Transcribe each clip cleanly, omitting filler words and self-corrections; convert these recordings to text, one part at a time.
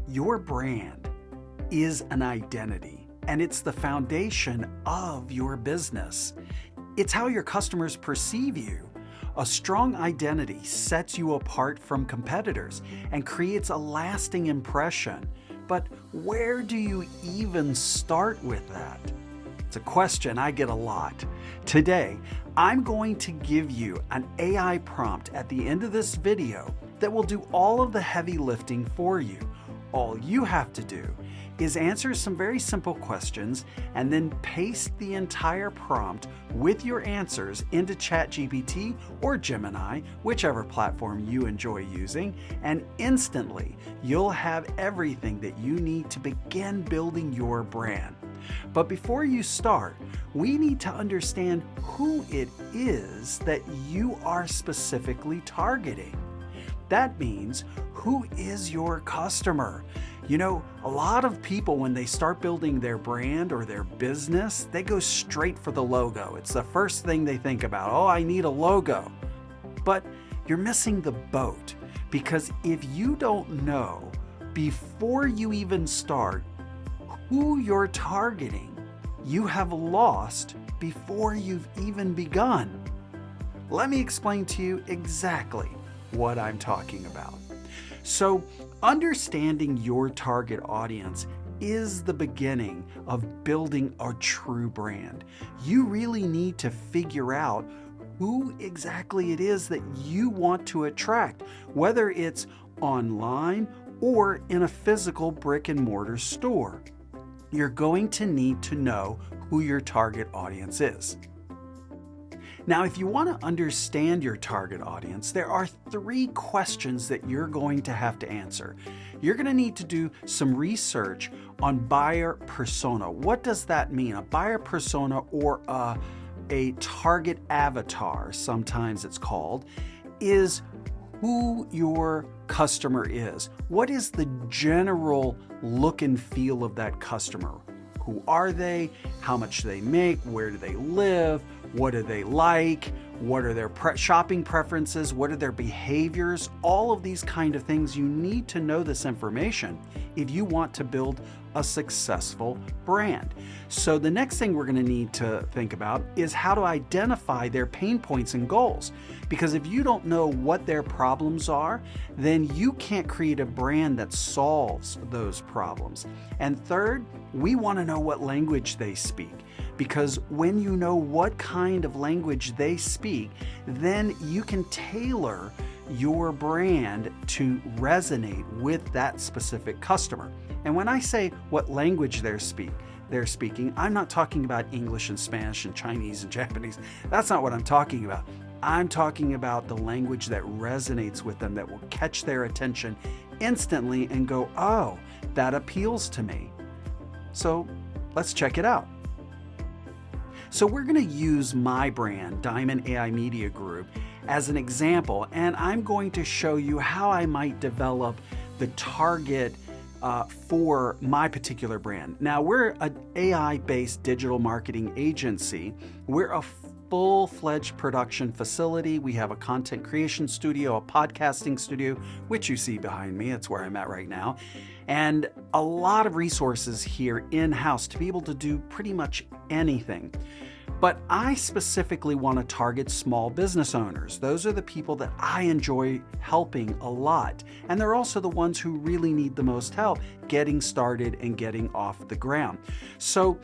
Your brand is an identity, and it's the foundation of your business. It's how your customers perceive you. A strong identity sets you apart from competitors and creates a lasting impression. But where do you even start with that? It's a question I get a lot. Today, I'm going to give you an AI prompt at the end of this video that will do all of the heavy lifting for you. All you have to do is answer some very simple questions and then paste the entire prompt with your answers into ChatGPT or Gemini, whichever platform you enjoy using, and instantly you'll have everything that you need to begin building your brand. But before you start, we need to understand who it is that you are specifically targeting. That means, who is your customer? You know, a lot of people, when they start building their brand or their business, they go straight for the logo. It's the first thing they think about. Oh, I need a logo. But you're missing the boat, because if you don't know before you even start who you're targeting, you have lost before you've even begun. Let me explain to you exactly what I'm talking about. So, understanding your target audience is the beginning of building a true brand. You really need to figure out who exactly it is that you want to attract, whether it's online or in a physical brick and mortar store. You're going to need to know who your target audience is. Now, if you want to understand your target audience, there are 3 questions that you're going to have to answer. You're going to need to do some research on buyer persona. What does that mean? A buyer persona, or a target avatar, sometimes it's called, is who your customer is. What is the general look and feel of that customer? Who are they? How much do they make? Where do they live? What do they like? What are their shopping preferences? What are their behaviors? All of these kind of things, you need to know this information if you want to build a successful brand. So the next thing we're going to need to think about is how to identify their pain points and goals. Because if you don't know what their problems are, then you can't create a brand that solves those problems. And third, we want to know what language they speak. Because when you know what kind of language they speak, then you can tailor your brand to resonate with that specific customer. And when I say what language they're speaking, I'm not talking about English and Spanish and Chinese and Japanese. That's not what I'm talking about. I'm talking about the language that resonates with them, that will catch their attention instantly and go, oh, that appeals to me. So let's check it out. So we're going to use my brand, Diamond AI Media Group, as an example, and I'm going to show you how I might develop the target for my particular brand. Now, we're an AI-based digital marketing agency. We're a full-fledged production facility. We have a content creation studio, a podcasting studio, which you see behind me. It's where I'm at right now. And a lot of resources here in-house to be able to do pretty much anything. But I specifically want to target small business owners. Those are the people that I enjoy helping a lot. And they're also the ones who really need the most help getting started and getting off the ground. So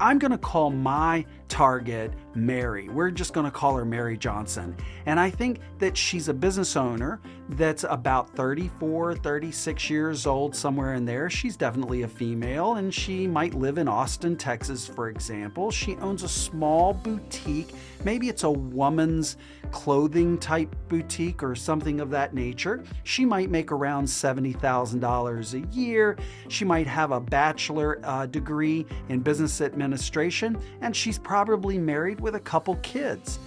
I'm going to call my target Mary. We're just going to call her Mary Johnson. And I think that she's a business owner that's about 34, 36 years old, somewhere in there. She's definitely a female, and she might live in Austin, Texas, for example. She owns a small boutique. Maybe it's a woman's clothing type boutique or something of that nature. She might make around $70,000 a year. She might have a bachelor degree in business administration, and she's probably married with a couple kids.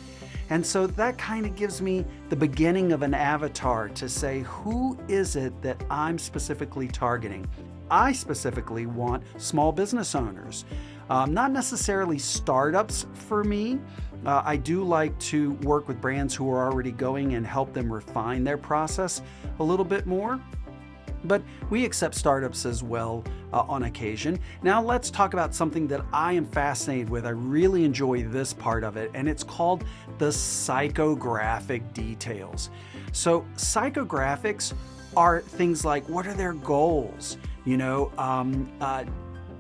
And so that kind of gives me the beginning of an avatar to say, who is it that I'm specifically targeting? I specifically want small business owners, not necessarily startups for me. I do like to work with brands who are already going and help them refine their process a little bit more. but we accept startups as well on occasion. Now let's talk about something that I am fascinated with. I really enjoy this part of it, and it's called the psychographic details. So psychographics are things like, what are their goals?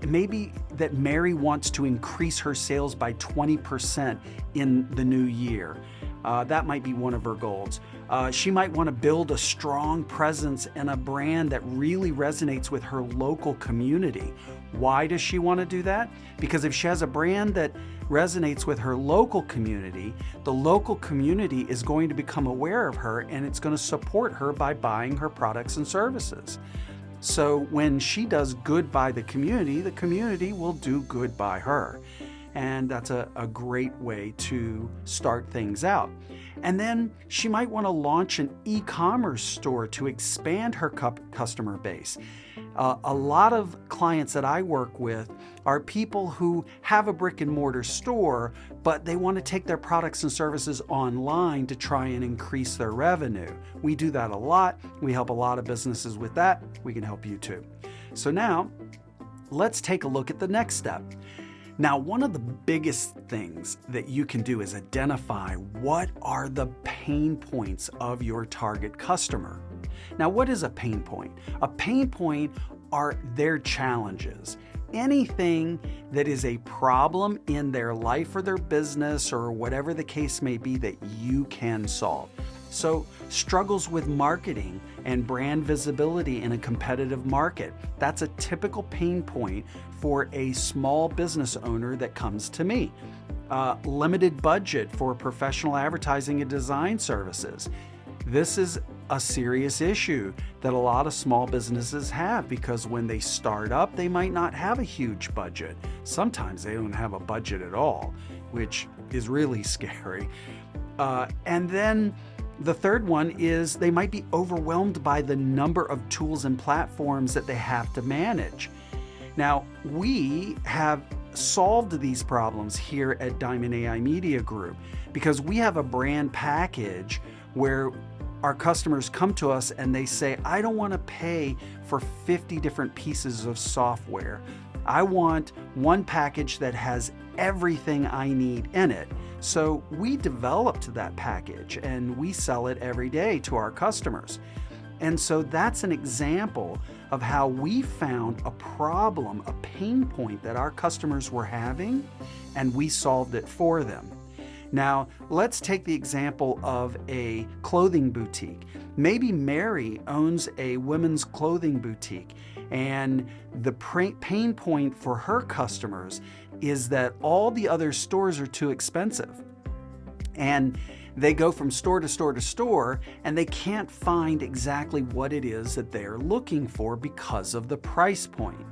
Maybe that Mary wants to increase her sales by 20% in the new year. That might be one of her goals. She might want to build a strong presence and a brand that really resonates with her local community. Why does she want to do that? Because if she has a brand that resonates with her local community, the local community is going to become aware of her, and it's going to support her by buying her products and services. So when she does good by the community will do good by her. And that's a great way to start things out. And then she might want to launch an e-commerce store to expand her customer base. A lot of clients that I work with are people who have a brick and mortar store, but they want to take their products and services online to try and increase their revenue. We do that a lot. We help a lot of businesses with that. We can help you too. So now let's take a look at the next step. Now, one of the biggest things that you can do is identify what are the pain points of your target customer. Now, what is a pain point? A pain point are their challenges. Anything that is a problem in their life or their business or whatever the case may be that you can solve. So, struggles with marketing and brand visibility in a competitive market. That's a typical pain point for a small business owner that comes to me. Limited budget for professional advertising and design services. This is a serious issue that a lot of small businesses have, because when they start up, they might not have a huge budget. Sometimes they don't have a budget at all, which is really scary. And then the third one is they might be overwhelmed by the number of tools and platforms that they have to manage. Now, we have solved these problems here at Diamond AI Media Group because we have a brand package where our customers come to us and they say, I don't want to pay for 50 different pieces of software. I want one package that has everything I need in it. So we developed that package and we sell it every day to our customers. And so that's an example of how we found a problem, a pain point that our customers were having, and we solved it for them. Now, let's take the example of a clothing boutique. Maybe Mary owns a women's clothing boutique, and the pain point for her customers is that all the other stores are too expensive. And they go from store to store to store, and they can't find exactly what it is that they're looking for because of the price point.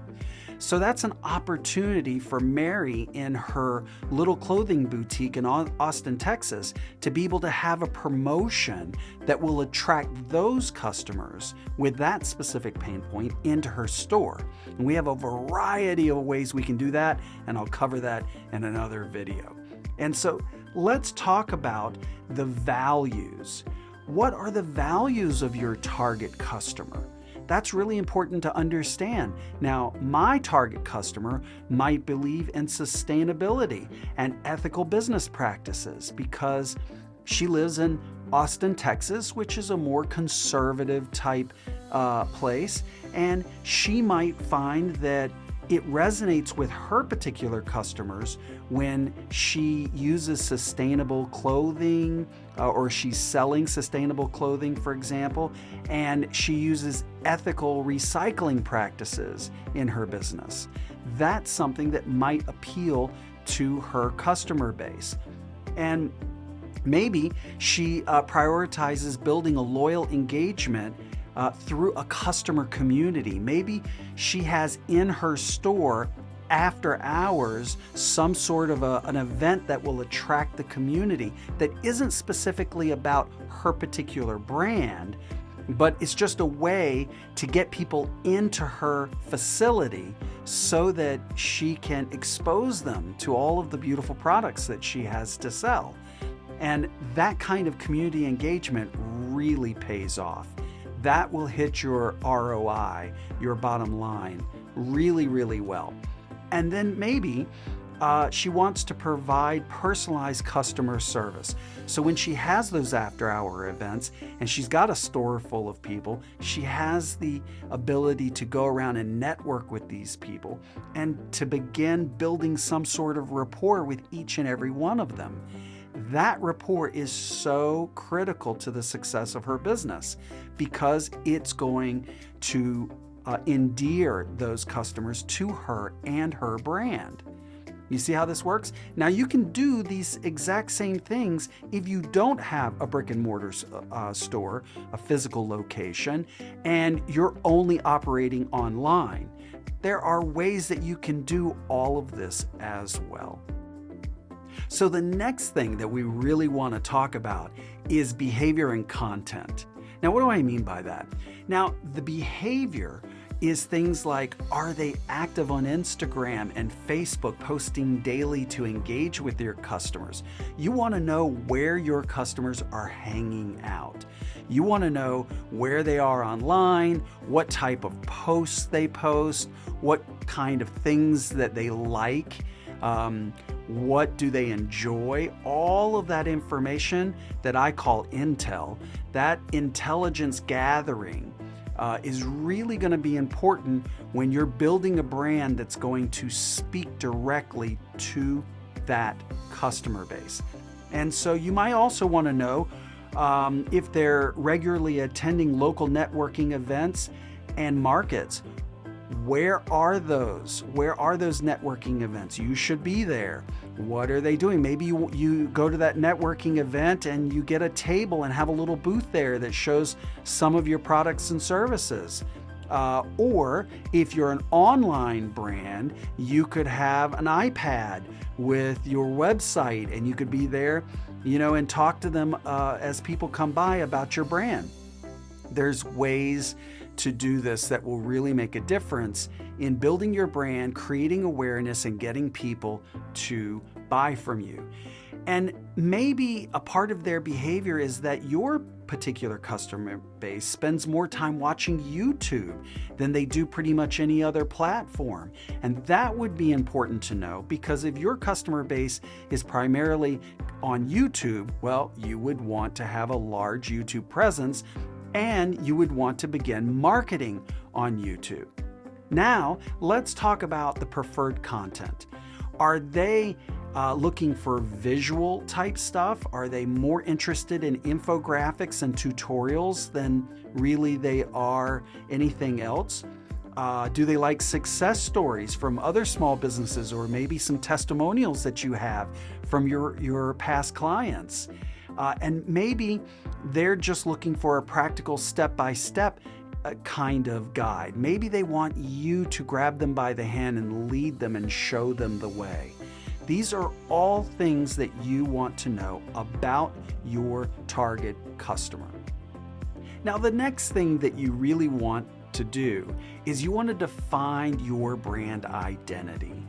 So that's an opportunity for Mary in her little clothing boutique in Austin, Texas, to be able to have a promotion that will attract those customers with that specific pain point into her store. And we have a variety of ways we can do that, and I'll cover that in another video. And so let's talk about the values. What are the values of your target customer? That's really important to understand. Now, my target customer might believe in sustainability and ethical business practices because she lives in Austin, Texas, which is a more conservative type place, and she might find that it resonates with her particular customers when she uses sustainable clothing or she's selling sustainable clothing, for example, and she uses ethical recycling practices in her business. That's something that might appeal to her customer base. And maybe she prioritizes building a loyal engagement through a customer community. Maybe she has in her store after hours some sort of an event that will attract the community that isn't specifically about her particular brand, but it's just a way to get people into her facility so that she can expose them to all of the beautiful products that she has to sell. And that kind of community engagement really pays off. that will hit your ROI, your bottom line, really, really well. And then maybe she wants to provide personalized customer service. So when she has those after-hour events and she's got a store full of people, she has the ability to go around and network with these people and to begin building some sort of rapport with each and every one of them. That rapport is so critical to the success of her business because it's going to endear those customers to her and her brand. You see how this works? Now you can do these exact same things if you don't have a brick and mortar store, a physical location, and you're only operating online. There are ways that you can do all of this as well. So the next thing that we really want to talk about is behavior and content. Now, what do I mean by that? Now, the behavior is things like, are they active on Instagram and Facebook, posting daily to engage with your customers? You want to know where your customers are hanging out. You want to know where they are online, what type of posts they post, what kind of things that they like, what do they enjoy. All of that information that I call intel, that intelligence gathering, is really going to be important when you're building a brand that's going to speak directly to that customer base. And so you might also want to know if they're regularly attending local networking events and markets. Where are those? Where are those networking events? You should be there. What are they doing? Maybe you go to that networking event and you get a table and have a little booth there that shows some of your products and services. Or if you're an online brand, you could have an iPad with your website and you could be there, and talk to them as people come by about your brand. There's ways to do this that will really make a difference in building your brand, creating awareness, and getting people to buy from you. And maybe a part of their behavior is that your particular customer base spends more time watching YouTube than they do pretty much any other platform. And that would be important to know, because if your customer base is primarily on YouTube, well, you would want to have a large YouTube presence and you would want to begin marketing on YouTube. Now, let's talk about the preferred content. Are they looking for visual type stuff? Are they more interested in infographics and tutorials than really they are anything else? Do they like success stories from other small businesses, or maybe some testimonials that you have from your past clients? And maybe they're just looking for a practical step-by-step kind of guide. Maybe they want you to grab them by the hand and lead them and show them the way. These are all things that you want to know about your target customer. Now, the next thing that you really want to do is you want to define your brand identity.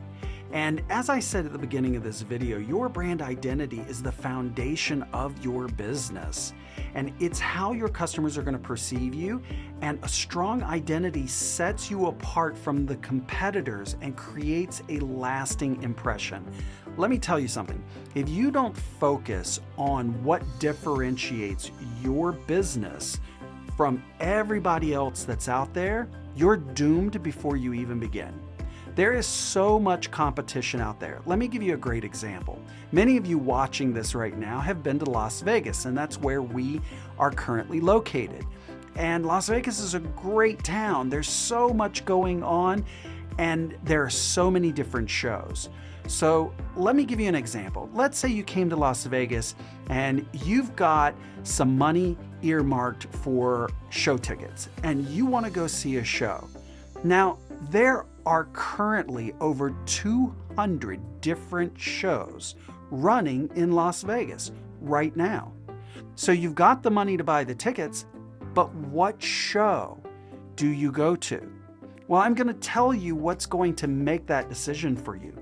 And as I said at the beginning of this video, your brand identity is the foundation of your business. And it's how your customers are going to perceive you. And a strong identity sets you apart from the competitors and creates a lasting impression. Let me tell you something. If you don't focus on what differentiates your business from everybody else that's out there, you're doomed before you even begin. There is so much competition out there. Let me give you a great example. Many of you watching this right now have been to Las Vegas, and that's where we are currently located. And Las Vegas is a great town. There's so much going on, and there are so many different shows. So let me give you an example. Let's say you came to Las Vegas and you've got some money earmarked for show tickets, and you want to go see a show. Now, there are currently over 200 different shows running in Las Vegas right now. So you've got the money to buy the tickets, but what show do you go to? Well, I'm going to tell you what's going to make that decision for you.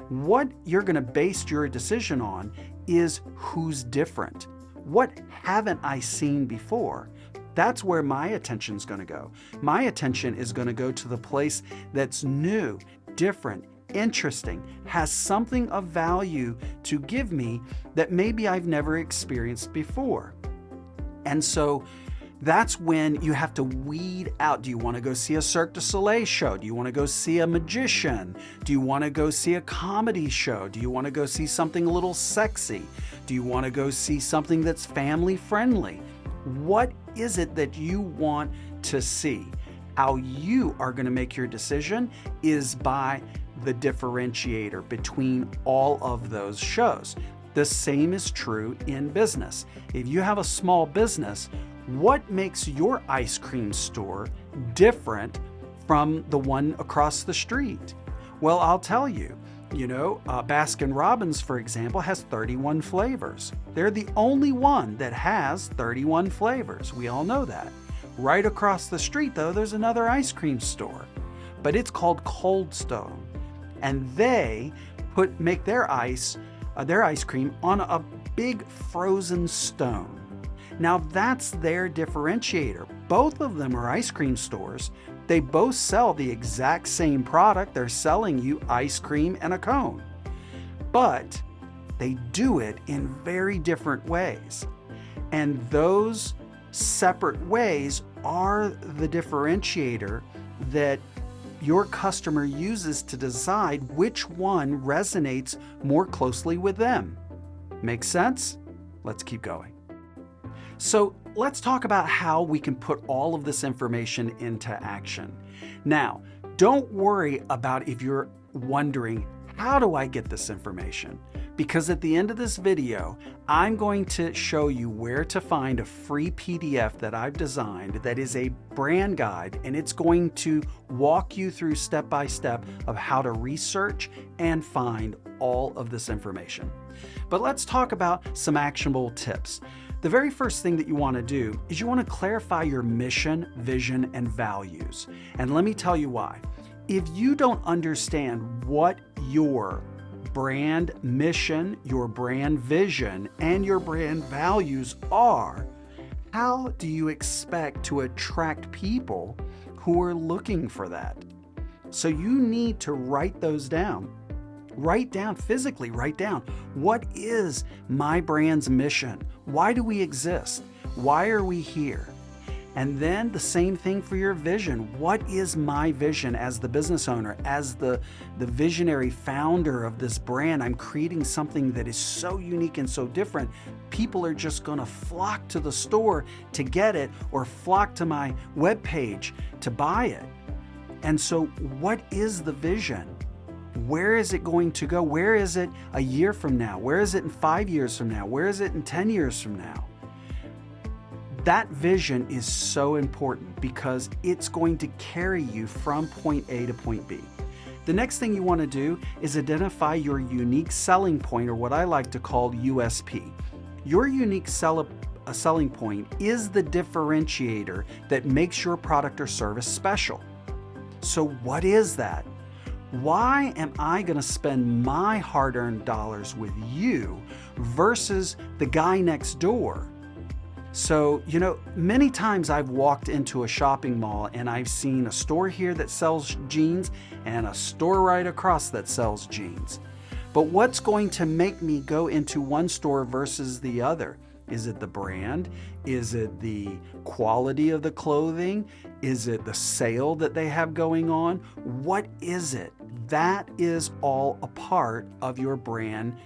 What you're going to base your decision on is who's different. What haven't I seen before? That's where my attention is going to go. My attention is going to go to the place that's new, different, interesting, has something of value to give me that maybe I've never experienced before. And so that's when you have to weed out. Do you want to go see a Cirque du Soleil show? Do you want to go see a magician? Do you want to go see a comedy show? Do you want to go see something a little sexy? Do you want to go see something that's family friendly? What is it that you want to see? How you are going to make your decision is by the differentiator between all of those shows. The same is true in business. If you have a small business, what makes your ice cream store different from the one across the street? Well, I'll tell you. Baskin-Robbins, for example, has 31 flavors. They're the only one that has 31 flavors. We all know that. Right across the street, though, there's another ice cream store, but it's called Cold Stone, and they make their ice cream on a big frozen stone. Now that's their differentiator. Both of them are ice cream stores. They both sell the exact same product. They're selling you ice cream and a cone, but they do it in very different ways. And those separate ways are the differentiator that your customer uses to decide which one resonates more closely with them. Make sense? Let's keep going. So let's talk about how we can put all of this information into action. Now, don't worry about if you're wondering, how do I get this information? Because at the end of this video, I'm going to show you where to find a free PDF that I've designed that is a brand guide, and it's going to walk you through step by step of how to research and find all of this information. But let's talk about some actionable tips. The very first thing that you want to do is you want to clarify your mission, vision, and values. And let me tell you why. If you don't understand what your brand mission, your brand vision, and your brand values are, how do you expect to attract people who are looking for that? So you need to write those down. Physically write down, what is my brand's mission? Why do we exist? Why are we here? And then the same thing for your vision. What is my vision as the business owner, as the visionary founder of this brand? I'm creating something that is so unique and so different. People are just going to flock to the store to get it, or flock to my webpage to buy it. And so what is the vision? Where is it going to go? Where is it a year from now? Where is it in 5 years from now? Where is it in 10 years from now? That vision is so important because it's going to carry you from point A to point B. The next thing you want to do is identify your unique selling point, or what I like to call USP. Your unique selling point is the differentiator that makes your product or service special. So what is that? Why am I going to spend my hard-earned dollars with you versus the guy next door? So, many times I've walked into a shopping mall and I've seen a store here that sells jeans and a store right across that sells jeans. But what's going to make me go into one store versus the other? Is it the brand? Is it the quality of the clothing? Is it the sale that they have going on? What is it? That is all a part of your brand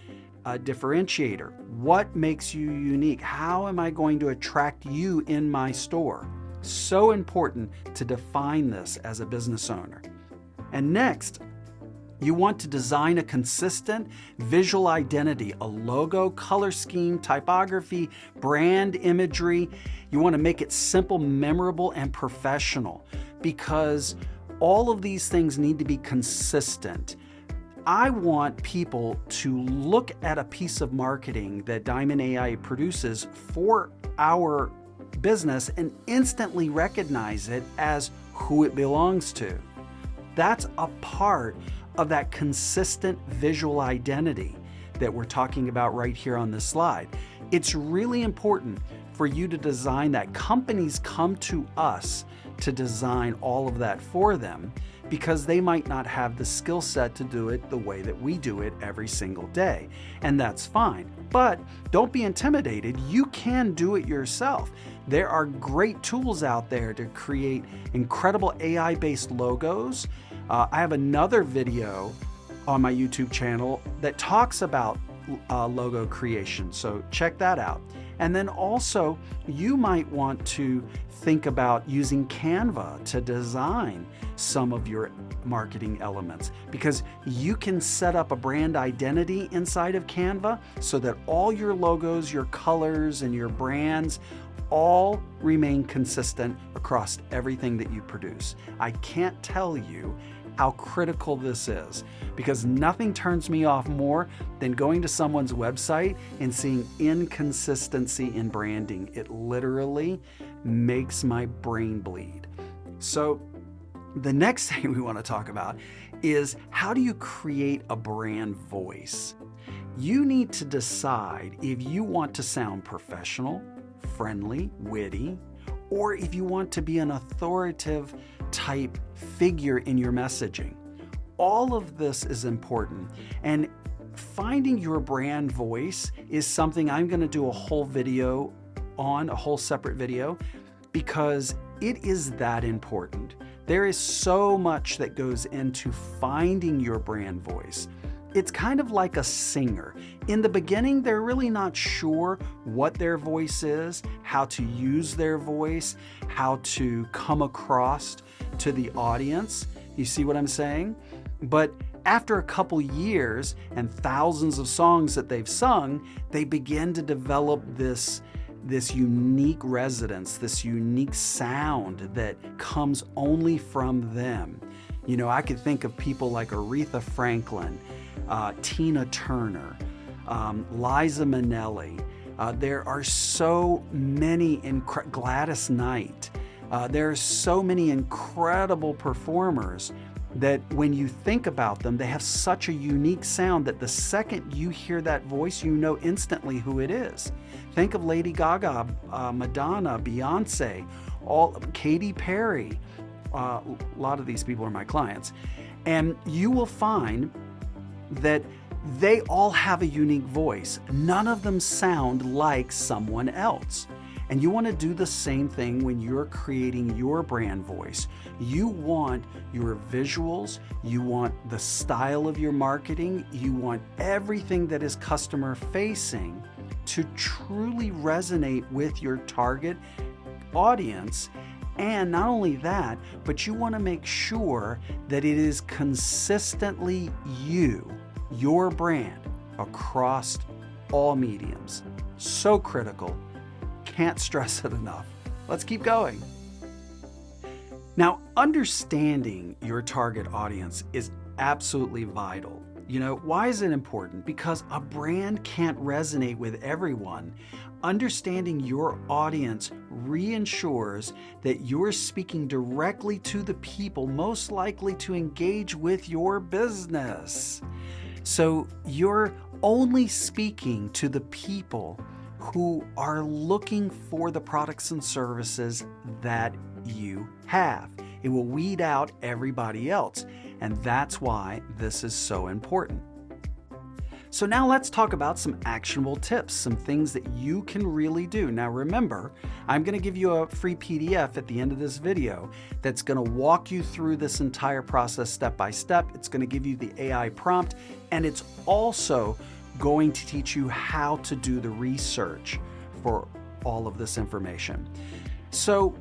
differentiator. What makes you unique? How am I going to attract you in my store? So important to define this as a business owner. And next, you want to design a consistent visual identity, a logo, color scheme, typography, brand imagery. You want to make it simple, memorable, and professional, because all of these things need to be consistent. I want people to look at a piece of marketing that Diamond AI produces for our business and instantly recognize it as who it belongs to. That's a part of that consistent visual identity that we're talking about right here on this slide. It's really important for you to design that. Companies come to us to design all of that for them because they might not have the skill set to do it the way that we do it every single day. And that's fine. But don't be intimidated. You can do it yourself. There are great tools out there to create incredible AI-based logos. I have another video on my YouTube channel that talks about logo creation, so check that out. And then also, you might want to think about using Canva to design some of your marketing elements, because you can set up a brand identity inside of Canva so that all your logos, your colors, and your brands all remain consistent across everything that you produce. I can't tell you how critical this is, because nothing turns me off more than going to someone's website and seeing inconsistency in branding. It literally makes my brain bleed. So the next thing we want to talk about is, how do you create a brand voice? You need to decide if you want to sound professional, friendly, witty, or if you want to be an authoritative type figure in your messaging. All of this is important, and finding your brand voice is something I'm going to do a whole video on, a whole separate video, because it is that important. There is so much that goes into finding your brand voice. It's kind of like a singer. In the beginning, they're really not sure what their voice is, how to use their voice, how to come across to the audience. You see what I'm saying? But after a couple years and thousands of songs that they've sung, they begin to develop this unique resonance, this unique sound that comes only from them. You know, I could think of people like Aretha Franklin, Tina Turner, Liza Minnelli. There are so many, Gladys Knight. There are so many incredible performers that when you think about them, they have such a unique sound that the second you hear that voice, you know instantly who it is. Think of Lady Gaga, Madonna, Beyonce, Katy Perry. A lot of these people are my clients. And you will find that they all have a unique voice. None of them sound like someone else. And you want to do the same thing when you're creating your brand voice. You want your visuals, you want the style of your marketing, you want everything that is customer facing to truly resonate with your target audience. And not only that, but you want to make sure that it is consistently you, your brand, across all mediums. So critical. Can't stress it enough. Let's keep going. Now, understanding your target audience is absolutely vital. You know, why is it important? Because a brand can't resonate with everyone. Understanding your audience reassures that you're speaking directly to the people most likely to engage with your business. So you're only speaking to the people who are looking for the products and services that you have. It will weed out everybody else, and that's why this is so important. So now let's talk about some actionable tips, some things that you can really do. Now remember, I'm going to give you a free PDF at the end of this video that's going to walk you through this entire process step by step. It's going to give you the AI prompt, and it's also going to teach you how to do the research for all of this information. So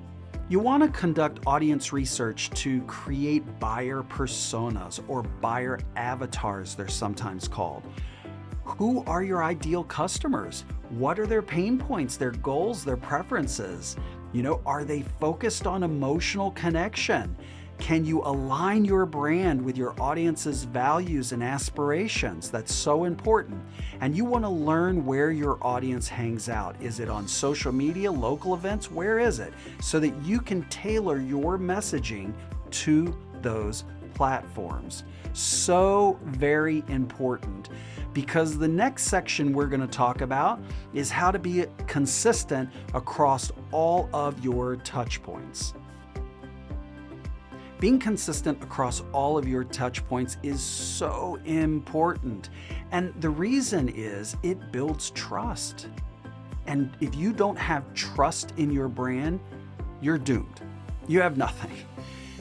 you want to conduct audience research to create buyer personas, or buyer avatars, they're sometimes called. Who are your ideal customers? What are their pain points, their goals, their preferences? You know, are they focused on emotional connection? Can you align your brand with your audience's values and aspirations? That's so important. And you want to learn where your audience hangs out. Is it on social media, local events? Where is it? So that you can tailor your messaging to those platforms. So very important, because the next section we're going to talk about is how to be consistent across all of your touch points. Being consistent across all of your touch points is so important. And the reason is it builds trust. And if you don't have trust in your brand, you're doomed. You have nothing.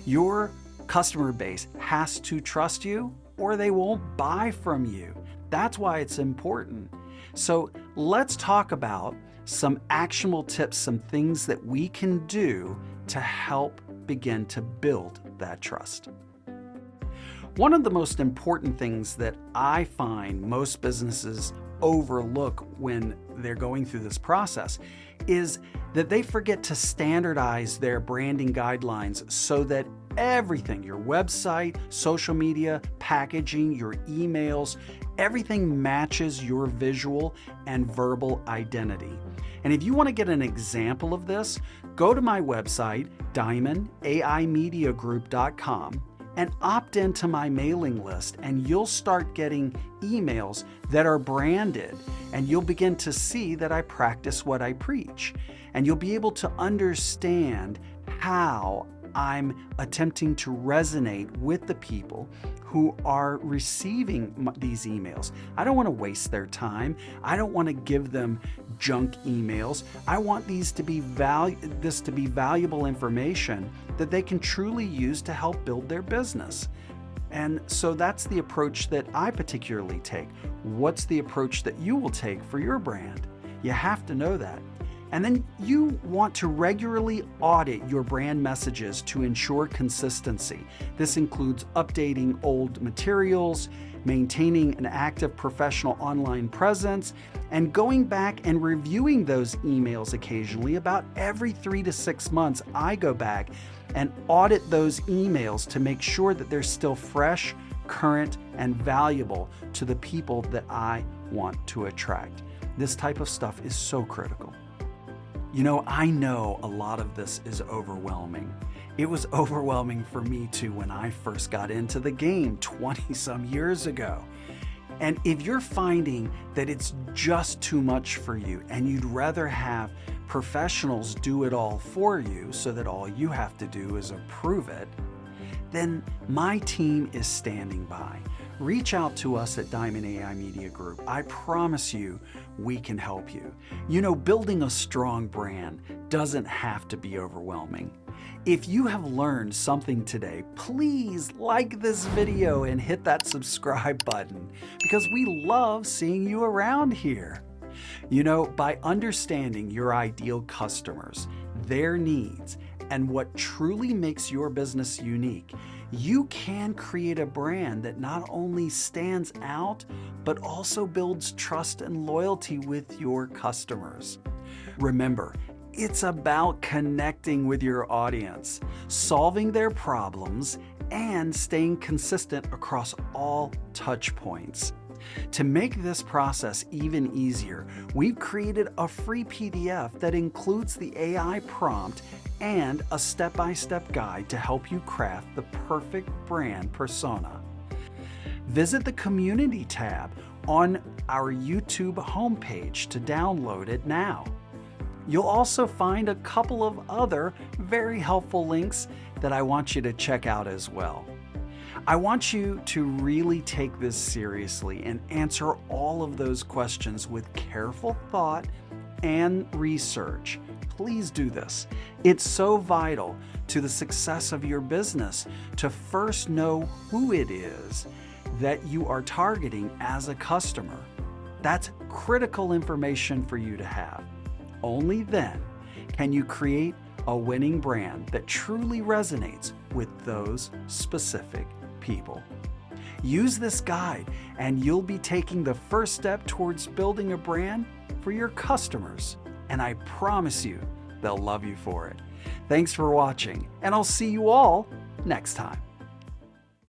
Your customer base has to trust you or they won't buy from you. That's why it's important. So let's talk about some actionable tips, some things that we can do to help begin to build that trust. One of the most important things that I find most businesses overlook when they're going through this process is that they forget to standardize their branding guidelines so that everything, your website, social media, packaging, your emails, everything matches your visual and verbal identity. And if you want to get an example of this, go to my website, diamondaimediagroup.com, and opt into my mailing list, and you'll start getting emails that are branded, and you'll begin to see that I practice what I preach. And you'll be able to understand how I'm attempting to resonate with the people who are receiving these emails. I don't want to waste their time. I don't want to give them junk emails. I want this to be valuable information that they can truly use to help build their business. And so that's the approach that I particularly take. What's the approach that you will take for your brand? You have to know that. And then you want to regularly audit your brand messages to ensure consistency. This includes updating old materials, maintaining an active professional online presence, and going back and reviewing those emails occasionally. About every 3 to 6 months, I go back and audit those emails to make sure that they're still fresh, current, and valuable to the people that I want to attract. This type of stuff is so critical. You know, I know a lot of this is overwhelming. It was overwhelming for me too when I first got into the game 20 some years ago. And if you're finding that it's just too much for you and you'd rather have professionals do it all for you so that all you have to do is approve it, then my team is standing by. Reach out to us at Diamond AI Media Group. I promise you we can help you. You know, building a strong brand doesn't have to be overwhelming. If you have learned something today, please like this video and hit that subscribe button, because we love seeing you around here. You know, by understanding your ideal customers, their needs, and what truly makes your business unique, you can create a brand that not only stands out, but also builds trust and loyalty with your customers. Remember, it's about connecting with your audience, solving their problems, and staying consistent across all touch points. To make this process even easier, we've created a free PDF that includes the AI prompt and a step-by-step guide to help you craft the perfect brand persona. Visit the Community tab on our YouTube homepage to download it now. You'll also find a couple of other very helpful links that I want you to check out as well. I want you to really take this seriously and answer all of those questions with careful thought and research. Please do this. It's so vital to the success of your business to first know who it is that you are targeting as a customer. That's critical information for you to have. Only then can you create a winning brand that truly resonates with those specific people. Use this guide and you'll be taking the first step towards building a brand for your customers. And I promise you, they'll love you for it. Thanks for watching, and I'll see you all next time.